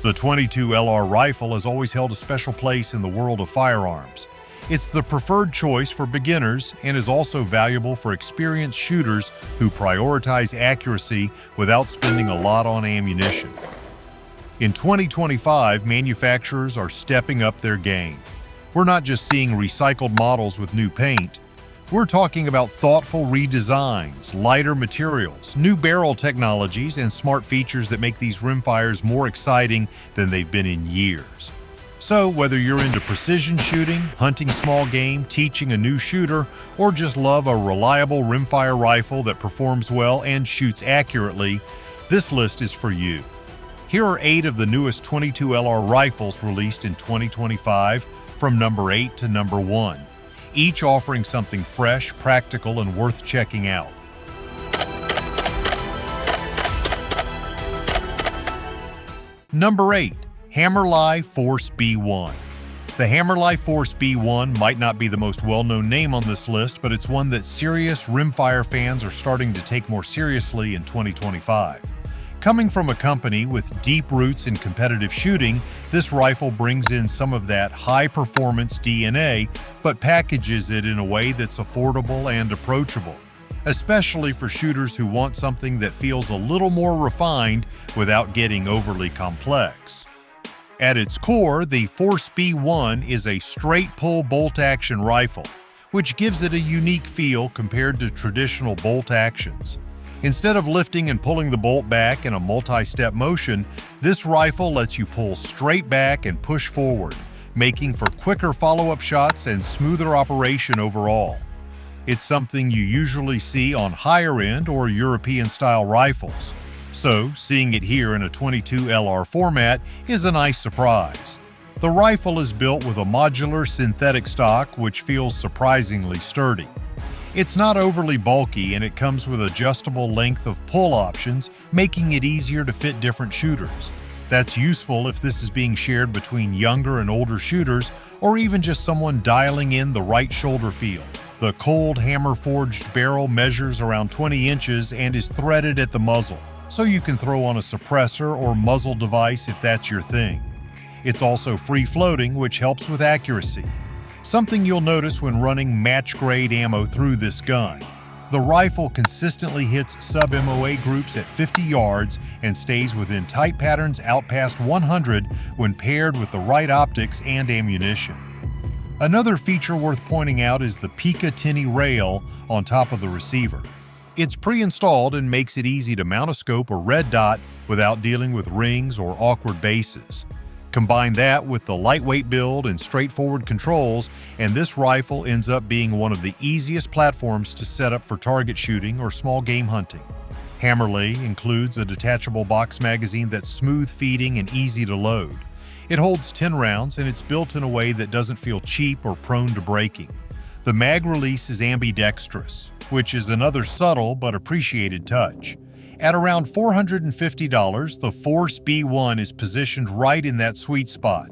The .22 LR rifle has always held a special place in the world of firearms. It's the preferred choice for beginners and is also valuable for experienced shooters who prioritize accuracy without spending a lot on ammunition. In 2025, manufacturers are stepping up their game. We're not just seeing recycled models with new paint. We're talking about thoughtful redesigns, lighter materials, new barrel technologies, and smart features that make these rimfires more exciting than they've been in years. So whether you're into precision shooting, hunting small game, teaching a new shooter, or just love a reliable rimfire rifle that performs well and shoots accurately, this list is for you. Here are 8 of the newest .22 LR rifles released in 2025, from number 8 to number 1. Each offering something fresh, practical, and worth checking out. Number 8. Hammerli Force B1. The Hammerli Force B1 might not be the most well-known name on this list, but it's one that serious rimfire fans are starting to take more seriously in 2025. Coming from a company with deep roots in competitive shooting, this rifle brings in some of that high-performance DNA, but packages it in a way that's affordable and approachable, especially for shooters who want something that feels a little more refined without getting overly complex. At its core, the Force B1 is a straight-pull bolt-action rifle, which gives it a unique feel compared to traditional bolt actions. Instead of lifting and pulling the bolt back in a multi-step motion, this rifle lets you pull straight back and push forward, making for quicker follow-up shots and smoother operation overall. It's something you usually see on higher-end or European-style rifles, so seeing it here in a .22 LR format is a nice surprise. The rifle is built with a modular synthetic stock which feels surprisingly sturdy. It's not overly bulky and it comes with adjustable length of pull options, making it easier to fit different shooters. That's useful if this is being shared between younger and older shooters, or even just someone dialing in the right shoulder feel. The cold hammer-forged barrel measures around 20 inches and is threaded at the muzzle, so you can throw on a suppressor or muzzle device if that's your thing. It's also free-floating, which helps with accuracy. Something you'll notice when running match-grade ammo through this gun. The rifle consistently hits sub-MOA groups at 50 yards and stays within tight patterns out past 100 when paired with the right optics and ammunition. Another feature worth pointing out is the Tikka T1X rail on top of the receiver. It's pre-installed and makes it easy to mount a scope or red dot without dealing with rings or awkward bases. Combine that with the lightweight build and straightforward controls, and this rifle ends up being one of the easiest platforms to set up for target shooting or small game hunting. Hammerli includes a detachable box magazine that's smooth feeding and easy to load. It holds 10 rounds and it's built in a way that doesn't feel cheap or prone to breaking. The mag release is ambidextrous, which is another subtle but appreciated touch. At around $450, the Force B1 is positioned right in that sweet spot.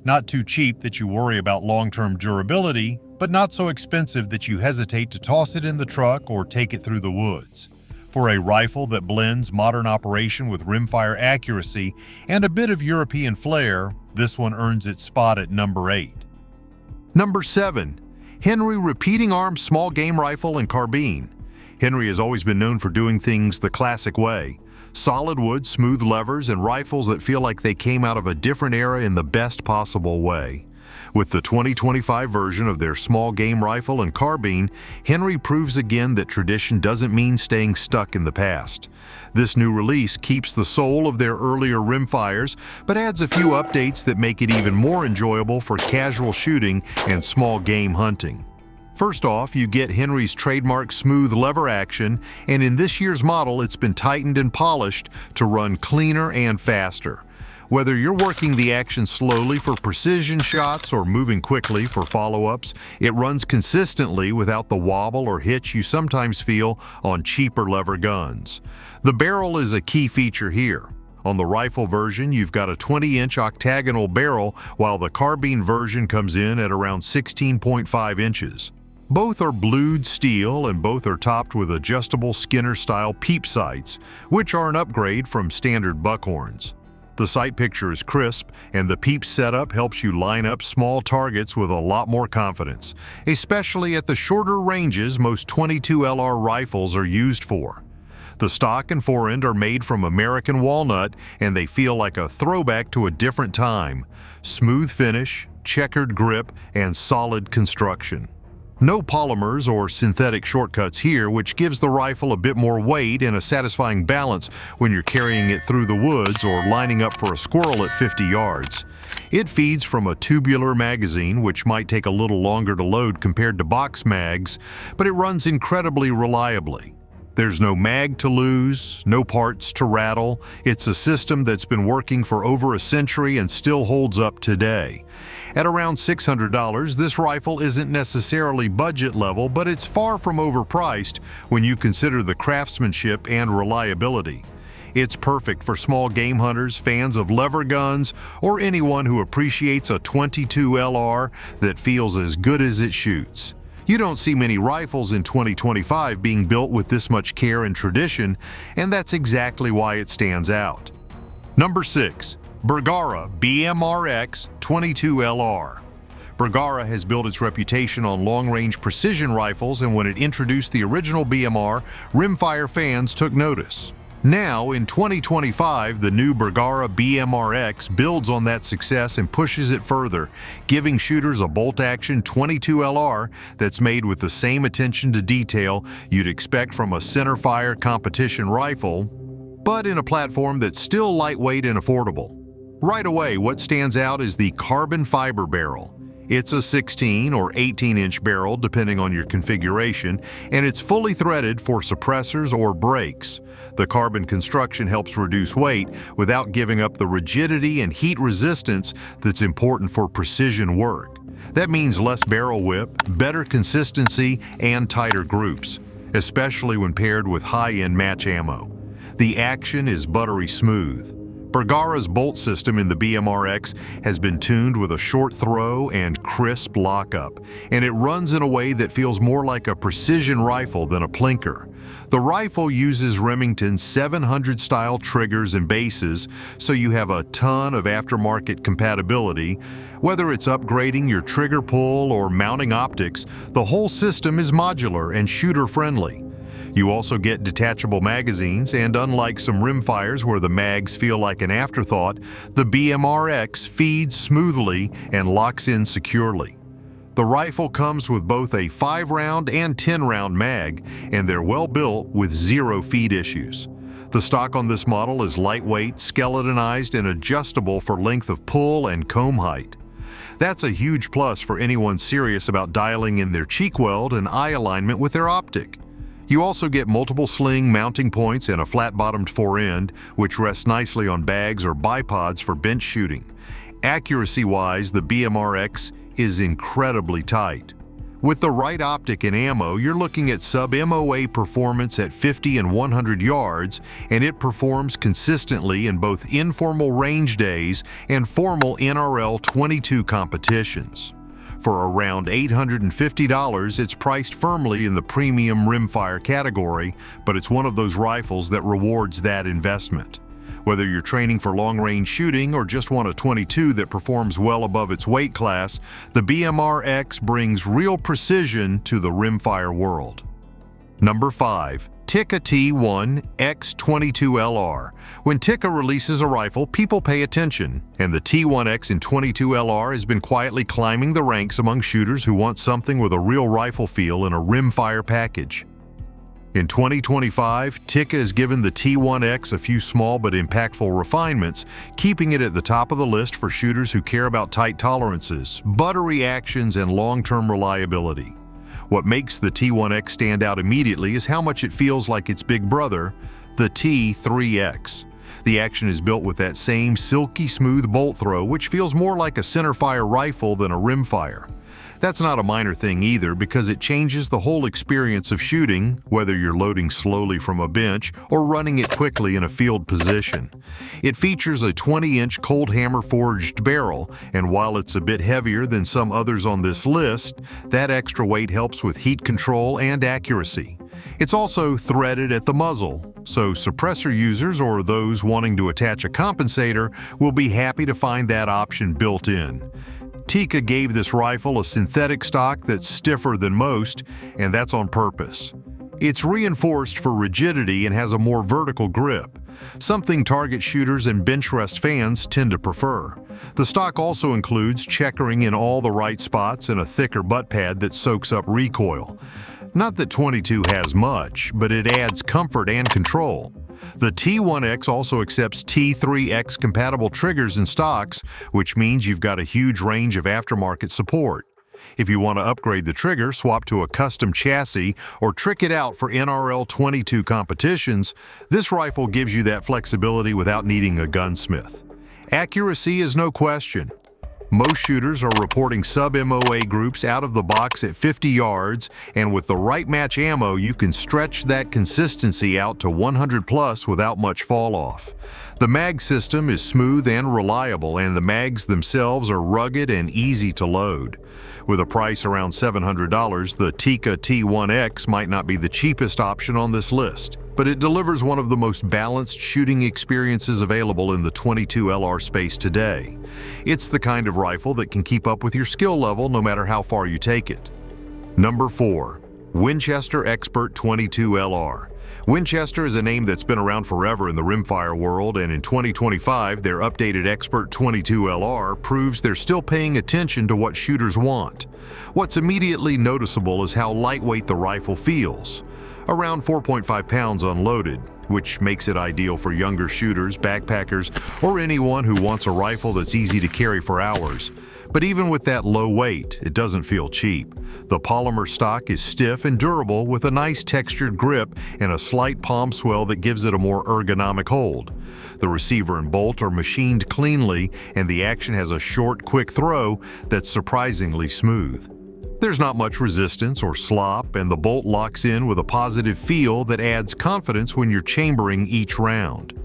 Not too cheap that you worry about long-term durability, but not so expensive that you hesitate to toss it in the truck or take it through the woods. For a rifle that blends modern operation with rimfire accuracy and a bit of European flair, this one earns its spot at number 8. Number 7. Henry Repeating Arms Small Game Rifle and Carbine. Henry has always been known for doing things the classic way. Solid wood, smooth levers, and rifles that feel like they came out of a different era in the best possible way. With the 2025 version of their small game rifle and carbine, Henry proves again that tradition doesn't mean staying stuck in the past. This new release keeps the soul of their earlier rimfires, but adds a few updates that make it even more enjoyable for casual shooting and small game hunting. First off, you get Henry's trademark smooth lever action, and in this year's model it's been tightened and polished to run cleaner and faster. Whether you're working the action slowly for precision shots or moving quickly for follow-ups, it runs consistently without the wobble or hitch you sometimes feel on cheaper lever guns. The barrel is a key feature here. On the rifle version, you've got a 20-inch octagonal barrel, while the carbine version comes in at around 16.5 inches. Both are blued steel and both are topped with adjustable Skinner-style peep sights, which are an upgrade from standard buckhorns. The sight picture is crisp, and the peep setup helps you line up small targets with a lot more confidence, especially at the shorter ranges most .22 LR rifles are used for. The stock and forend are made from American walnut, and they feel like a throwback to a different time. Smooth finish, checkered grip, and solid construction. No polymers or synthetic shortcuts here, which gives the rifle a bit more weight and a satisfying balance when you're carrying it through the woods or lining up for a squirrel at 50 yards. It feeds from a tubular magazine, which might take a little longer to load compared to box mags, but it runs incredibly reliably. There's no mag to lose, no parts to rattle. It's a system that's been working for over a century and still holds up today. At around $600, this rifle isn't necessarily budget level, but it's far from overpriced when you consider the craftsmanship and reliability. It's perfect for small game hunters, fans of lever guns, or anyone who appreciates a .22 LR that feels as good as it shoots. You don't see many rifles in 2025 being built with this much care and tradition, and that's exactly why it stands out. Number 6. Bergara BMRX 22 LR. Bergara has built its reputation on long-range precision rifles, and when it introduced the original BMR, Rimfire fans took notice. Now, in 2025, the new Bergara BMRX builds on that success and pushes it further, giving shooters a bolt-action .22 LR that's made with the same attention to detail you'd expect from a centerfire competition rifle, but in a platform that's still lightweight and affordable. Right away, what stands out is the carbon fiber barrel. It's a 16 or 18-inch barrel depending on your configuration, and it's fully threaded for suppressors or brakes. The carbon construction helps reduce weight without giving up the rigidity and heat resistance that's important for precision work. That means less barrel whip, better consistency, and tighter groups, especially when paired with high-end match ammo. The action is buttery smooth. Bergara's bolt system in the BMRX has been tuned with a short throw and crisp lockup, and it runs in a way that feels more like a precision rifle than a plinker. The rifle uses Remington 700 style triggers and bases, so you have a ton of aftermarket compatibility. Whether it's upgrading your trigger pull or mounting optics, the whole system is modular and shooter-friendly. You also get detachable magazines, and unlike some Rimfires where the mags feel like an afterthought, the BMRX feeds smoothly and locks in securely. The rifle comes with both a 5-round and 10-round mag, and they're well built with zero feed issues. The stock on this model is lightweight, skeletonized, and adjustable for length of pull and comb height. That's a huge plus for anyone serious about dialing in their cheek weld and eye alignment with their optic. You also get multiple sling mounting points and a flat-bottomed forend, which rests nicely on bags or bipods for bench shooting. Accuracy-wise, the BMRX is incredibly tight. With the right optic and ammo, you're looking at sub-MOA performance at 50 and 100 yards, and it performs consistently in both informal range days and formal NRL 22 competitions. For around $850, it's priced firmly in the premium rimfire category, but it's one of those rifles that rewards that investment. Whether you're training for long-range shooting or just want a .22 that performs well above its weight class, the BMRX brings real precision to the rimfire world. Number 5. Tikka T1X 22 LR. When Tikka releases a rifle, people pay attention, and the T1X in 22 LR has been quietly climbing the ranks among shooters who want something with a real rifle feel in a rimfire package. In 2025, Tikka has given the T1X a few small but impactful refinements, keeping it at the top of the list for shooters who care about tight tolerances, buttery actions, and long-term reliability. What makes the T1X stand out immediately is how much it feels like its big brother, the T3X. The action is built with that same silky smooth bolt throw, which feels more like a centerfire rifle than a rimfire. That's not a minor thing either, because it changes the whole experience of shooting, whether you're loading slowly from a bench or running it quickly in a field position. It features a 20-inch cold hammer forged barrel, and while it's a bit heavier than some others on this list, that extra weight helps with heat control and accuracy. It's also threaded at the muzzle, so suppressor users or those wanting to attach a compensator will be happy to find that option built in. Tikka gave this rifle a synthetic stock that's stiffer than most, and that's on purpose. It's reinforced for rigidity and has a more vertical grip, something target shooters and bench rest fans tend to prefer. The stock also includes checkering in all the right spots and a thicker butt pad that soaks up recoil. Not that 22 has much, but it adds comfort and control. The T1X also accepts T3X compatible triggers and stocks, which means you've got a huge range of aftermarket support. If you want to upgrade the trigger, swap to a custom chassis, or trick it out for NRL 22 competitions, this rifle gives you that flexibility without needing a gunsmith. Accuracy is no question. Most shooters are reporting sub-MOA groups out of the box at 50 yards, and with the right match ammo, you can stretch that consistency out to 100 plus without much fall off. The mag system is smooth and reliable, and the mags themselves are rugged and easy to load. With a price around $700, the Tikka T1X might not be the cheapest option on this list, but it delivers one of the most balanced shooting experiences available in the 22 LR space today. It's the kind of rifle that can keep up with your skill level no matter how far you take it. Number 4. Winchester Expert 22 LR. Winchester is a name that's been around forever in the rimfire world, and in 2025, their updated Expert 22 LR proves they're still paying attention to what shooters want. What's immediately noticeable is how lightweight the rifle feels, around 4.5 pounds unloaded, which makes it ideal for younger shooters, backpackers, or anyone who wants a rifle that's easy to carry for hours. But even with that low weight, it doesn't feel cheap. The polymer stock is stiff and durable with a nice textured grip and a slight palm swell that gives it a more ergonomic hold. The receiver and bolt are machined cleanly, and the action has a short, quick throw that's surprisingly smooth. There's not much resistance or slop, and the bolt locks in with a positive feel that adds confidence when you're chambering each round.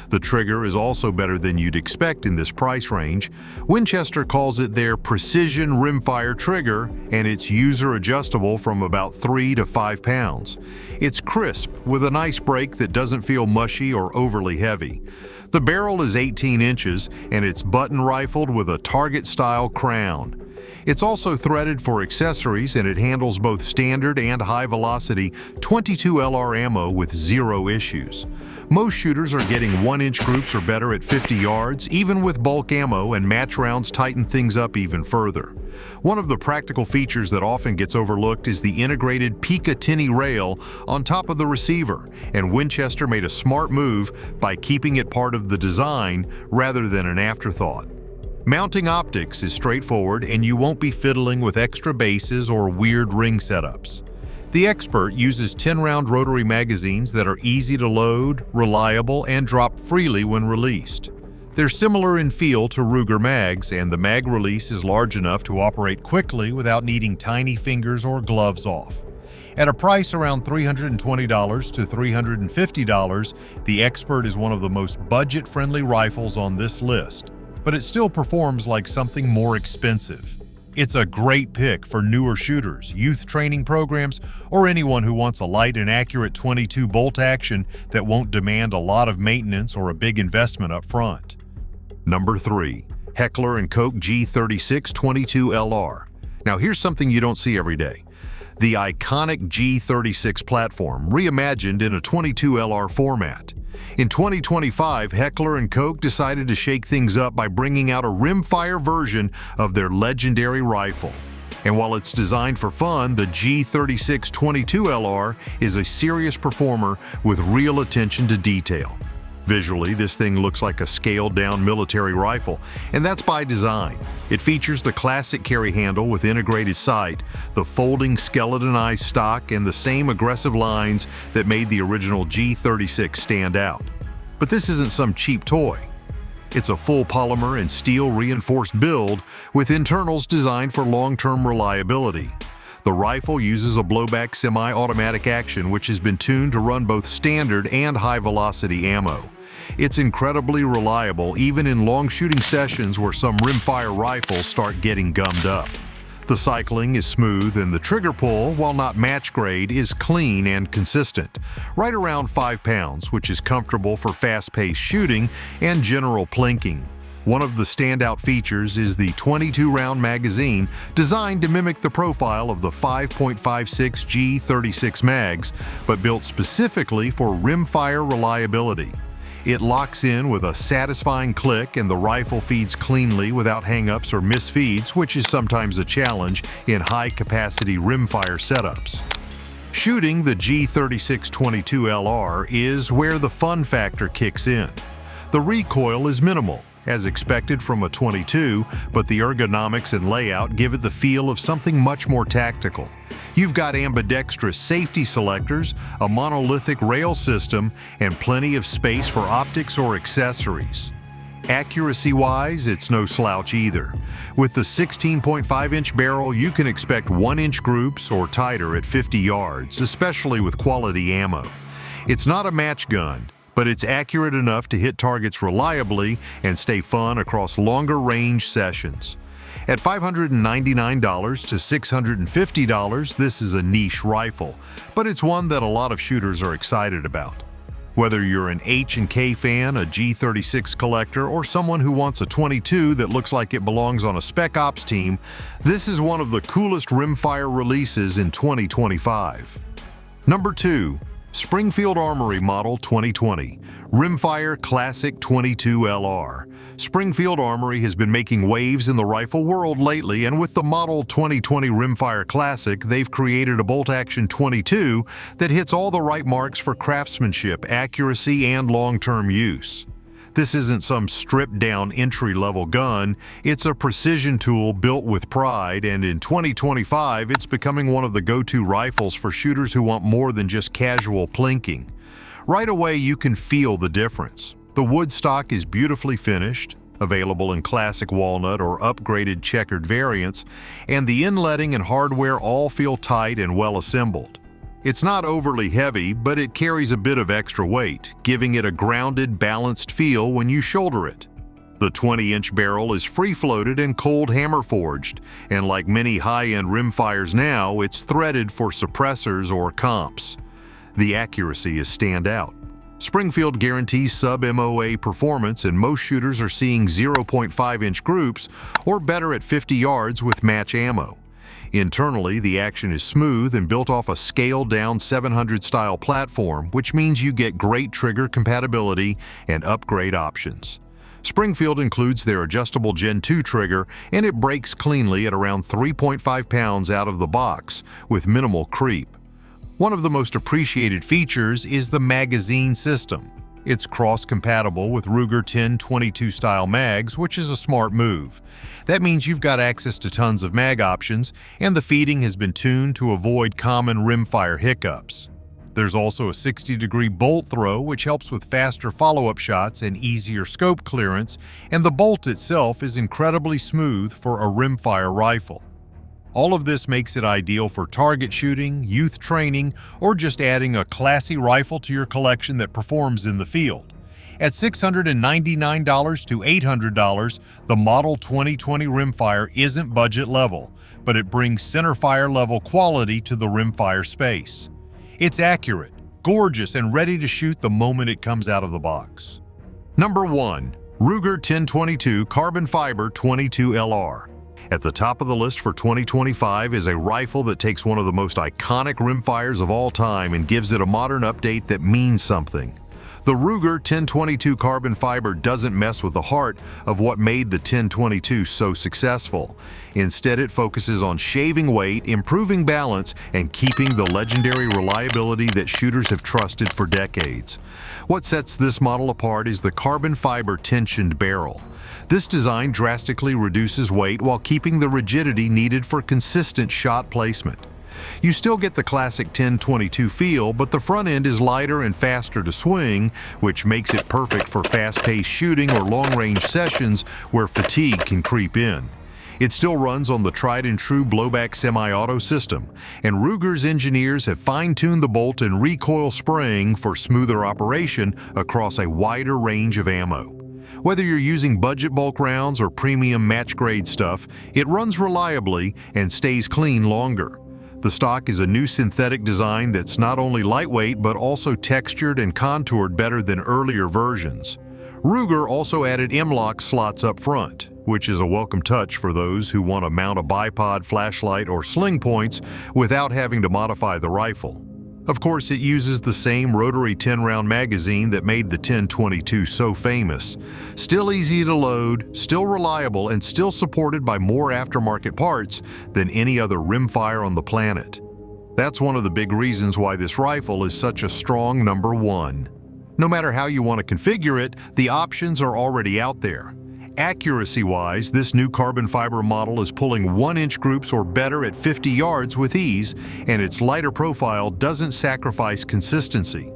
The trigger is also better than you'd expect in this price range. Winchester calls it their precision rimfire trigger, and it's user adjustable from about 3 to 5 pounds. It's crisp with a nice break that doesn't feel mushy or overly heavy. The barrel is 18 inches, and it's button rifled with a target-style crown. It's also threaded for accessories, and it handles both standard and high-velocity 22 LR ammo with zero issues. Most shooters are getting 1-inch groups or better at 50 yards, even with bulk ammo, and match rounds tighten things up even further. One of the practical features that often gets overlooked is the integrated Picatinny rail on top of the receiver, and Winchester made a smart move by keeping it part of the design rather than an afterthought. Mounting optics is straightforward, and you won't be fiddling with extra bases or weird ring setups. The Expert uses 10-round rotary magazines that are easy to load, reliable, and drop freely when released. They're similar in feel to Ruger mags, and the mag release is large enough to operate quickly without needing tiny fingers or gloves off. At a price around $320 to $350, the Expert is one of the most budget-friendly rifles on this list, but it still performs like something more expensive. It's a great pick for newer shooters, youth training programs, or anyone who wants a light and accurate 22 bolt action that won't demand a lot of maintenance or a big investment up front. Number 3. Heckler & Koch G36 22 LR. Now here's something you don't see every day. The iconic G36 platform, reimagined in a 22 LR format. In 2025, Heckler & Koch decided to shake things up by bringing out a rimfire version of their legendary rifle. And while it's designed for fun, the G36 22 LR is a serious performer with real attention to detail. Visually, this thing looks like a scaled-down military rifle, and that's by design. It features the classic carry handle with integrated sight, the folding skeletonized stock, and the same aggressive lines that made the original G36 stand out. But this isn't some cheap toy. It's a full polymer and steel reinforced build with internals designed for long-term reliability. The rifle uses a blowback semi-automatic action which has been tuned to run both standard and high-velocity ammo. It's incredibly reliable even in long shooting sessions where some rimfire rifles start getting gummed up. The cycling is smooth and the trigger pull, while not match grade, is clean and consistent, right around 5 pounds, which is comfortable for fast-paced shooting and general plinking. One of the standout features is the 22-round magazine designed to mimic the profile of the 5.56 G36 mags, but built specifically for rimfire reliability. It locks in with a satisfying click and the rifle feeds cleanly without hang-ups or misfeeds, which is sometimes a challenge in high-capacity rimfire setups. Shooting the G36-22LR is where the fun factor kicks in. The recoil is minimal, as expected from a 22, but the ergonomics and layout give it the feel of something much more tactical. You've got ambidextrous safety selectors, a monolithic rail system, and plenty of space for optics or accessories. Accuracy-wise, it's no slouch either. With the 16.5-inch barrel, you can expect 1-inch groups or tighter at 50 yards, especially with quality ammo. It's not a match gun, but it's accurate enough to hit targets reliably and stay fun across longer range sessions. At $599 to $650, this is a niche rifle, but it's one that a lot of shooters are excited about. Whether you're an H&K fan, a G36 collector, or someone who wants a 22 that looks like it belongs on a Spec Ops team, this is one of the coolest rimfire releases in 2025. Number 2. Springfield Armory Model 2020 Rimfire Classic 22LR. Springfield Armory has been making waves in the rifle world lately, and with the Model 2020 Rimfire Classic, they've created a bolt-action 22 that hits all the right marks for craftsmanship, accuracy, and long-term use. This isn't some stripped-down entry-level gun, it's a precision tool built with pride, and in 2025 it's becoming one of the go-to rifles for shooters who want more than just casual plinking. Right away you can feel the difference. The wood stock is beautifully finished, available in classic walnut or upgraded checkered variants, and the inletting and hardware all feel tight and well assembled. It's not overly heavy, but it carries a bit of extra weight, giving it a grounded, balanced feel when you shoulder it. The 20-inch barrel is free-floated and cold hammer-forged, and like many high-end rimfires now, it's threaded for suppressors or comps. The accuracy is standout. Springfield guarantees sub-MOA performance, and most shooters are seeing 0.5-inch groups or better at 50 yards with match ammo. Internally, the action is smooth and built off a scaled-down 700-style platform, which means you get great trigger compatibility and upgrade options. Springfield includes their adjustable Gen 2 trigger, and it breaks cleanly at around 3.5 pounds out of the box, with minimal creep. One of the most appreciated features is the magazine system. It's cross-compatible with Ruger 10-22 style mags, which is a smart move. That means you've got access to tons of mag options, and the feeding has been tuned to avoid common rimfire hiccups. There's also a 60-degree bolt throw, which helps with faster follow-up shots and easier scope clearance, and the bolt itself is incredibly smooth for a rimfire rifle. All of this makes it ideal for target shooting, youth training, or just adding a classy rifle to your collection that performs in the field. At $699 to $800, the Model 2020 Rimfire isn't budget level, but it brings centerfire level quality to the rimfire space. It's accurate, gorgeous, and ready to shoot the moment it comes out of the box. Number 1. Ruger 1022 Carbon Fiber 22LR. At the top of the list for 2025 is a rifle that takes one of the most iconic rimfires of all time and gives it a modern update that means something. The Ruger 1022 Carbon Fiber doesn't mess with the heart of what made the 1022 so successful. Instead, it focuses on shaving weight, improving balance, and keeping the legendary reliability that shooters have trusted for decades. What sets this model apart is the carbon fiber tensioned barrel. This design drastically reduces weight while keeping the rigidity needed for consistent shot placement. You still get the classic 1022 feel, but the front end is lighter and faster to swing, which makes it perfect for fast-paced shooting or long-range sessions where fatigue can creep in. It still runs on the tried-and-true blowback semi-auto system, and Ruger's engineers have fine-tuned the bolt and recoil spraying for smoother operation across a wider range of ammo. Whether you're using budget bulk rounds or premium match-grade stuff, it runs reliably and stays clean longer. The stock is a new synthetic design that's not only lightweight but also textured and contoured better than earlier versions. Ruger also added M-LOK slots up front, which is a welcome touch for those who want to mount a bipod flashlight or sling points without having to modify the rifle. Of course, it uses the same rotary 10-round magazine that made the 10/22 so famous. Still easy to load, still reliable, and still supported by more aftermarket parts than any other rimfire on the planet. That's one of the big reasons why this rifle is such a strong number one. No matter how you want to configure it, the options are already out there. Accuracy-wise, this new carbon fiber model is pulling 1-inch groups or better at 50 yards with ease, and its lighter profile doesn't sacrifice consistency.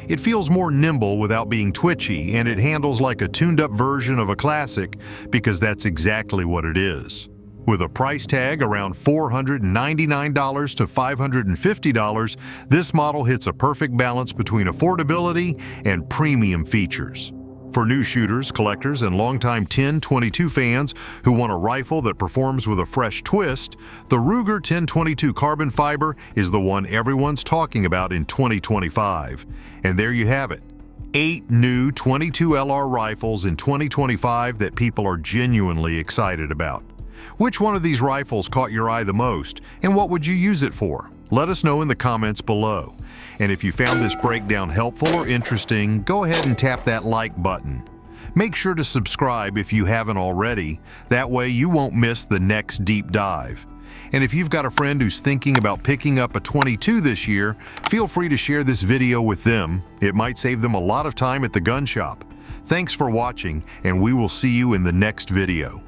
It feels more nimble without being twitchy, and it handles like a tuned-up version of a classic because that's exactly what it is. With a price tag around $499 to $550, this model hits a perfect balance between affordability and premium features. For new shooters, collectors, and longtime 10/22 fans who want a rifle that performs with a fresh twist, the Ruger 10/22 carbon fiber is the one everyone's talking about in 2025. And there you have it. 8 new 22 LR rifles in 2025 that people are genuinely excited about. Which one of these rifles caught your eye the most, and what would you use it for? Let us know in the comments below. And if you found this breakdown helpful or interesting, go ahead and tap that like button. Make sure to subscribe if you haven't already. That way you won't miss the next deep dive. And if you've got a friend who's thinking about picking up a 22 this year, feel free to share this video with them. It might save them a lot of time at the gun shop. Thanks for watching, and we will see you in the next video.